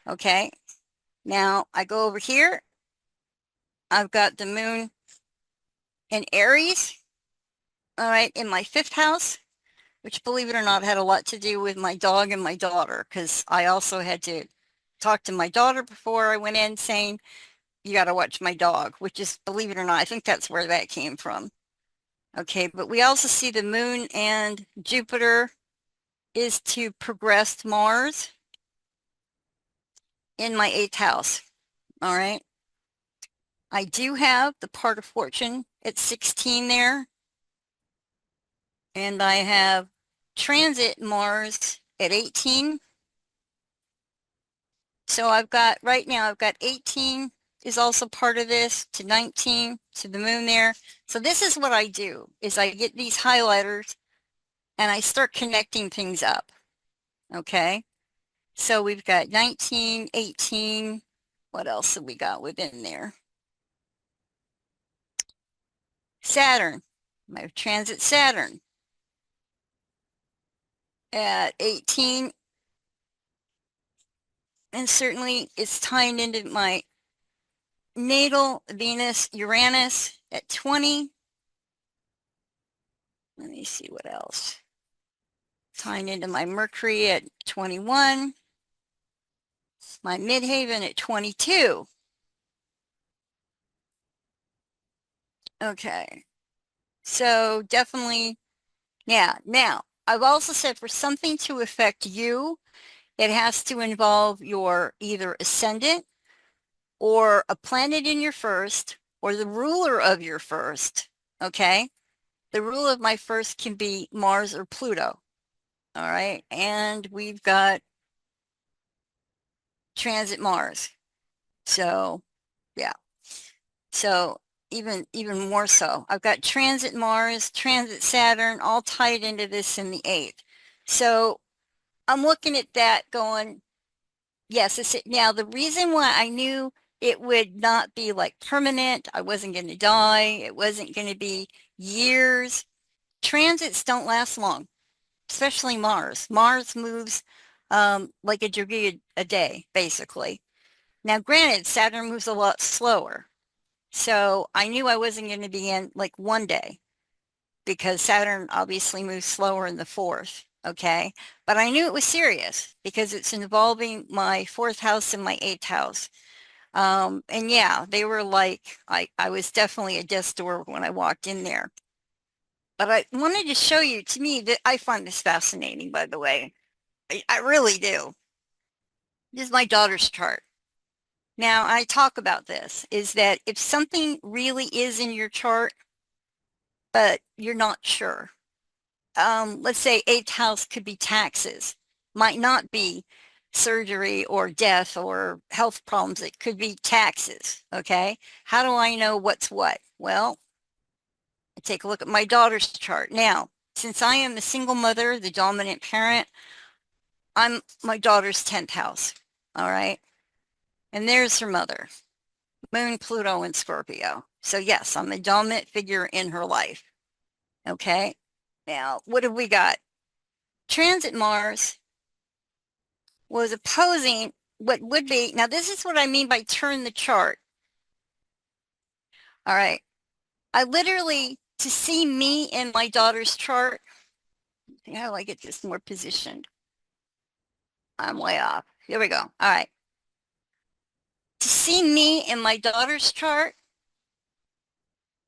Okay. Now I go over here. I've got the moon in Aries, all right, in my 5th house, which, believe it or not, had a lot to do with my dog and my daughter, because I also had to talk to my daughter before I went in saying, you got to watch my dog, which is, believe it or not, I think that's where that came from. Okay, but we also see the moon and Jupiter is to progress Mars in my 8th house. All right. I do have the part of fortune at 16 there. And I have transit Mars at 18. So I've got, right now, I've got 18 is also part of this, to 19, to the moon there. So this is what I do, is I get these highlighters and I start connecting things up. Okay. So we've got 19, 18. What else have we got within there? Saturn. I have transit Saturn at 18. And certainly it's tying into my natal Venus Uranus at 20. Let me see what else. Tying into my Mercury at 21. My midhaven at 22. Okay. So definitely, yeah. Now, I've also said for something to affect you, it has to involve your either ascendant or a planet in your first or the ruler of your first. Okay. The ruler of my first can be Mars or Pluto. All right. And we've got transit Mars. So, yeah. So even more so. I've got transit Mars, transit Saturn, all tied into this in the 8th. So I'm looking at that going, yes, now the reason why I knew it would not be like permanent, I wasn't going to die, it wasn't going to be years. Transits don't last long, especially Mars. Mars moves like a degree a day, basically. Now, granted, Saturn moves a lot slower. So I knew I wasn't going to be in like one day because Saturn obviously moves slower in the 4th. Okay. But I knew it was serious because it's involving my 4th house and my 8th house. And yeah, they were like, I was definitely a death's door when I walked in there. But I wanted to show you, to me, that I find this fascinating, by the way. I really do. This is my daughter's chart. Now, I talk about this, is that if something really is in your chart, but you're not sure, let's say 8th house could be taxes, might not be surgery or death or health problems. It could be taxes. Okay. How do I know what's what? Well, I take a look at my daughter's chart. Now, since I am the single mother, the dominant parent, I'm my daughter's 10th house. All right. And there's her mother, Moon, Pluto, and Scorpio. So yes, I'm the dominant figure in her life. Okay. Now, what have we got? Transit Mars was opposing what would be, now this is what I mean by turn the chart. All right. I literally, to see me in my daughter's chart, how do I get this more positioned? I'm way off. Here we go. All right. To see me in my daughter's chart,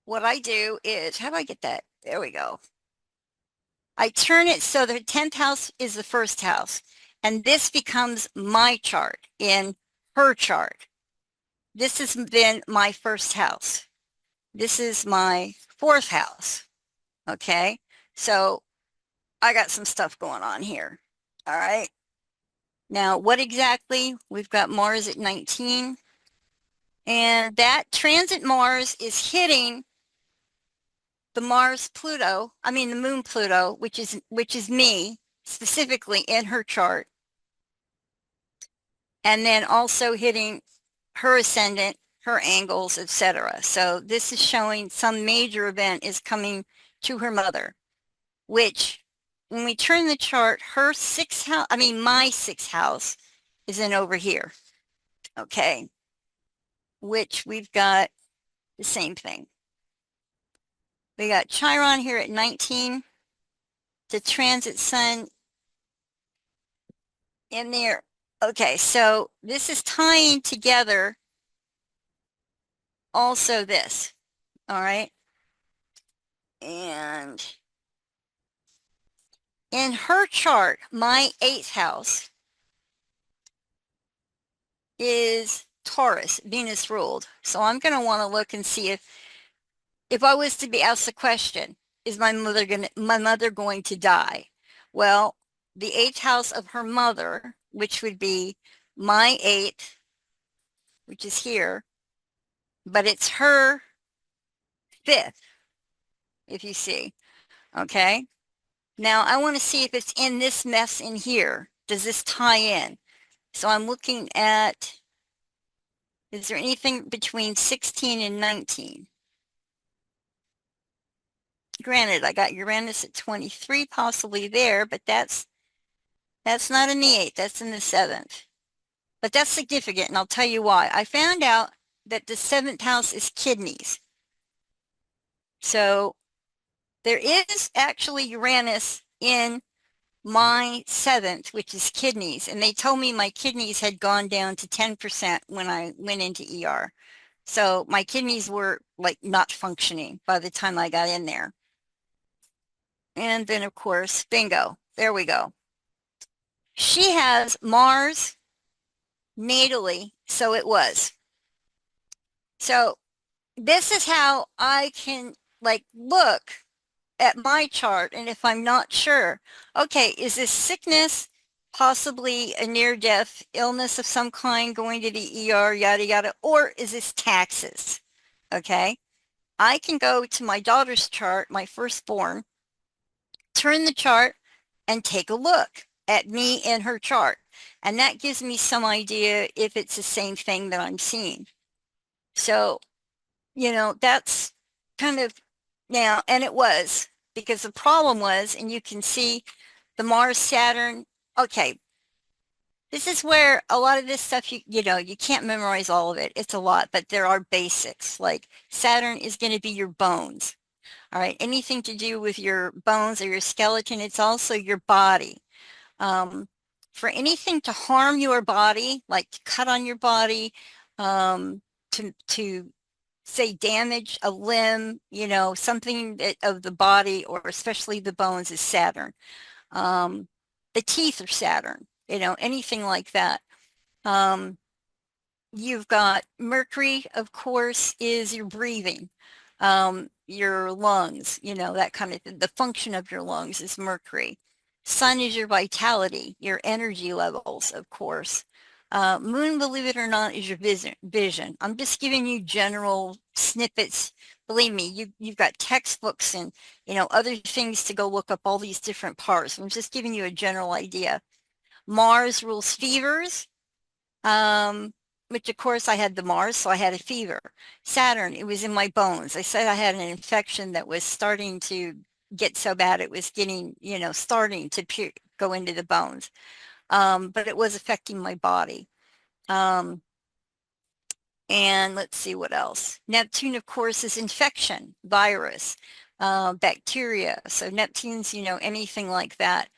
what I do is, how do I get that? There we go. I turn it so the 10th house is the 1st house, and this becomes my chart in her chart. This has been my 1st house. This is my 4th house. Okay. So I got some stuff going on here. All right. Now, what exactly? We've got Mars at 19. And that transit Mars is hitting the the moon Pluto, which is me specifically in her chart. And then also hitting her ascendant, her angles, etc. So this is showing some major event is coming to her mother, which when we turn the chart, her 6th house, my 6th house is in over here. Okay, which we've got the same thing. We got Chiron here at 19, the transit sun in there. Okay, so this is tying together also this, all right? And in her chart, my 8th house is Taurus, Venus ruled. So I'm going to want to look and see if I was to be asked the question, is my mother going to die? Well, the 8th house of her mother, which would be my 8th, which is here, but it's her 5th, if you see, okay? Now I want to see if it's in this mess in here. Does this tie in? So I'm looking at, is there anything between 16 and 19? Granted, I got Uranus at 23 possibly there, but that's not in the 8th, that's in the 7th. But that's significant, and I'll tell you why. I found out that the 7th house is kidneys. So there is actually Uranus in my 7th, which is kidneys, and they told me my kidneys had gone down to 10% when I went into ER. So my kidneys were like not functioning by the time I got in there. And then of course, bingo, there we go. She has Mars natally, so it was. So this is how I can like look at my chart, and if I'm not sure, okay, is this sickness, possibly a near-death illness of some kind, going to the ER, yada yada, or is this taxes? Okay, I can go to my daughter's chart, my firstborn, turn the chart and take a look at me and her chart, and that gives me some idea if it's the same thing that I'm seeing. So, you know, that's kind of now, and it was, because the problem was, and you can see the Mars Saturn, okay, this is where a lot of this stuff, you know, you can't memorize all of it. It's a lot, but there are basics. Like Saturn is going to be your bones. All right, anything to do with your bones or your skeleton, it's also your body. For anything to harm your body, like to cut on your body, to say damage a limb, you know, something that, of the body, or especially the bones, is Saturn. The teeth are Saturn, you know, anything like that. You've got Mercury, of course, is your breathing, your lungs, you know, that kind of thing. The function of your lungs is Mercury. Sun is your vitality, your energy levels, of course. Moon, believe it or not, is your vision. I'm just giving you general snippets. Believe me, you've got textbooks and, you know, other things to go look up all these different parts. I'm just giving you a general idea. Mars rules fevers, which of course I had the Mars, so I had a fever. Saturn, it was in my bones. I said I had an infection that was starting to get so bad it was getting, you know, starting to go into the bones. But it was affecting my body. And let's see what else. Neptune, of course, is infection, virus, bacteria. So Neptune's, you know, anything like that.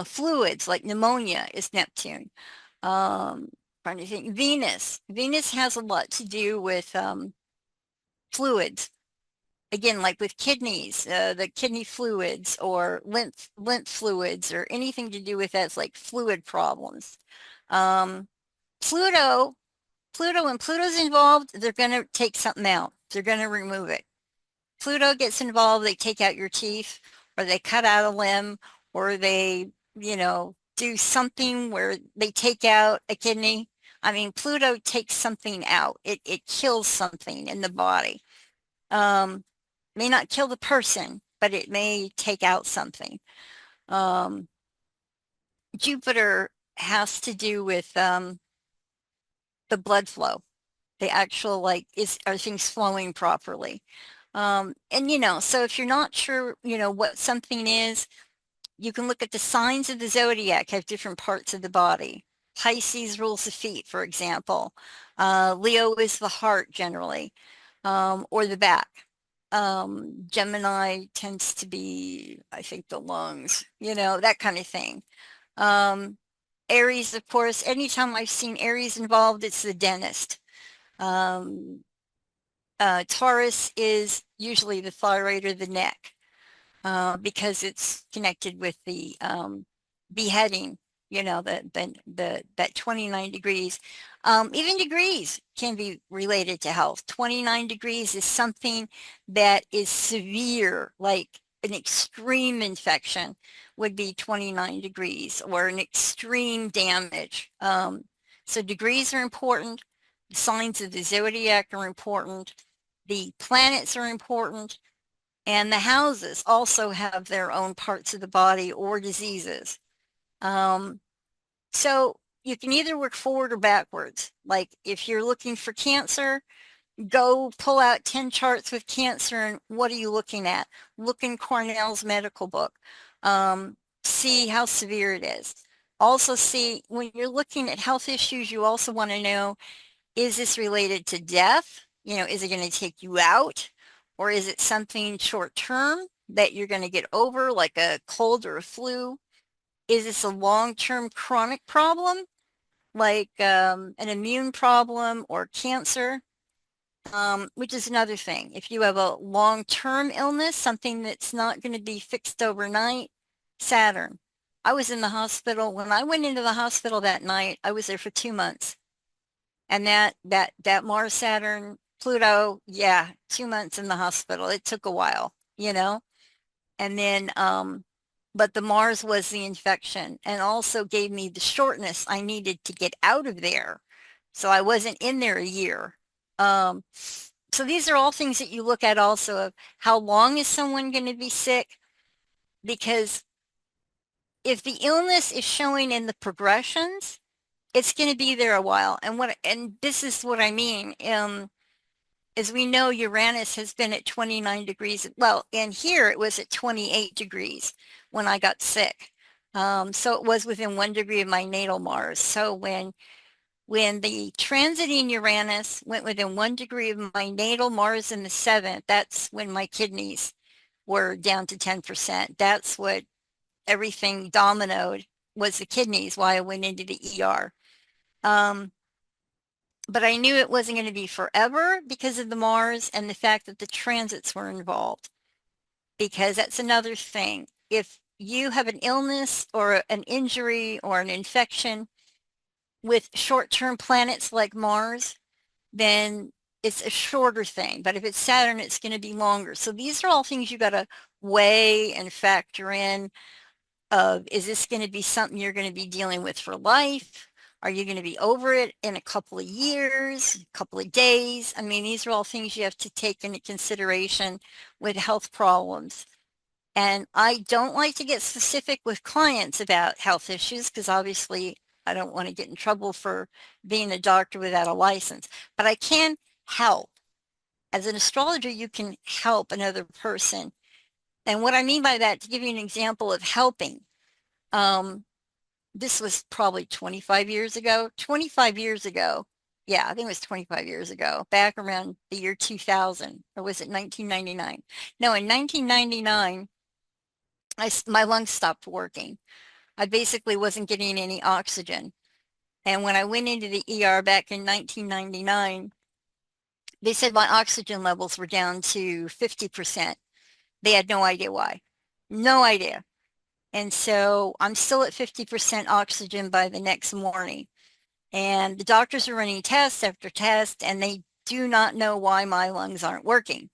Fluids, like pneumonia, is Neptune. Trying to think. Venus has a lot to do with fluids. Again, like with kidneys, the kidney fluids, or lymph fluids, or anything to do with that's like fluid problems. Pluto, when Pluto's involved, they're going to take something out. They're going to remove it. Pluto gets involved, they take out your teeth, or they cut out a limb, or they, you know, do something where they take out a kidney. I mean, Pluto takes something out. It kills something in the body. May not kill the person, but it may take out something. Jupiter has to do with the blood flow. The actual, like, are things flowing properly? And, you know, so if you're not sure, you know, what something is, you can look at the signs of the zodiac have different parts of the body. Pisces rules the feet, for example. Leo is the heart generally, or the back. Gemini tends to be, I think, the lungs, that kind of thing. Aries, of course, anytime I've seen Aries involved, it's the dentist. Um, Taurus is usually the thyroid or the neck, because it's connected with the beheading, that 29 degrees. Even degrees can be related to health. 29 degrees is something that is severe, like an extreme infection would be 29 degrees, or an extreme damage. So degrees are important. The signs of the zodiac are important. The planets are important. And the houses also have their own parts of the body or diseases. So you can either work forward or backwards. Like if you're looking for cancer, go pull out 10 charts with cancer, and what are you looking at? Look in Cornell's medical book. See how severe it is. Also see, when you're looking at health issues, you also want to know, is this related to death? Is it going to take you out? Or is it something short term that you're going to get over, like a cold or a flu? Is this a long-term chronic problem, like an immune problem or cancer? Which is another thing. If you have a long-term illness, something that's not going to be fixed overnight, Saturn. I was in the hospital. When I went into the hospital that night, I was there for 2 months. And that Mars, Saturn, Pluto, yeah, 2 months in the hospital. It took a while, and then, but the Mars was the infection, and also gave me the shortness I needed to get out of there. So I wasn't in there a year. So these are all things that you look at also, of how long is someone going to be sick? Because if the illness is showing in the progressions, it's going to be there a while. And this is what I mean. As we know, Uranus has been at 29 degrees. Well, and here it was at 28 degrees when I got sick. So it was within 1 degree of my natal Mars. So when the transiting Uranus went within 1 degree of my natal Mars in the 7th, that's when my kidneys were down to 10%. That's what everything dominoed, was the kidneys, why I went into the ER. But I knew it wasn't going to be forever because of the Mars and the fact that the transits were involved. Because that's another thing. If you have an illness or an injury or an infection with short-term planets like Mars, then it's a shorter thing. But if it's Saturn, it's going to be longer. So these are all things you got to weigh and factor in. Is this going to be something you're going to be dealing with for life? Are you going to be over it in a couple of years, a couple of days? I mean, these are all things you have to take into consideration with health problems. And I don't like to get specific with clients about health issues, because obviously I don't want to get in trouble for being a doctor without a license. But I can help. As an astrologer, you can help another person. And what I mean by that, to give you an example of helping, this was probably 25 years ago. 25 years ago, yeah, I think it was 25 years ago, back around the year 2000, or was it 1999? No, in 1999, my lungs stopped working. I basically wasn't getting any oxygen. And when I went into the ER back in 1999, they said my oxygen levels were down to 50%. They had no idea why. No idea. And so I'm still at 50% oxygen by the next morning. And the doctors are running test after test, and they do not know why my lungs aren't working.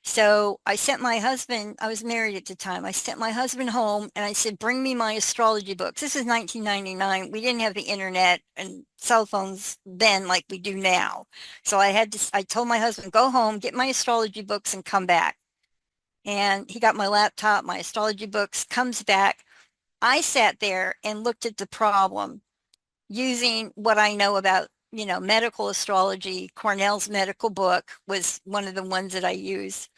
So I sent my husband, I was married at the time, I sent my husband home and I said, bring me my astrology books. This is 1999. We didn't have the internet and cell phones then like we do now. So I told my husband, go home, get my astrology books and come back. And he got my laptop, my astrology books, comes back. I sat there and looked at the problem using what I know about, medical astrology. Cornell's medical book was one of the ones that I used.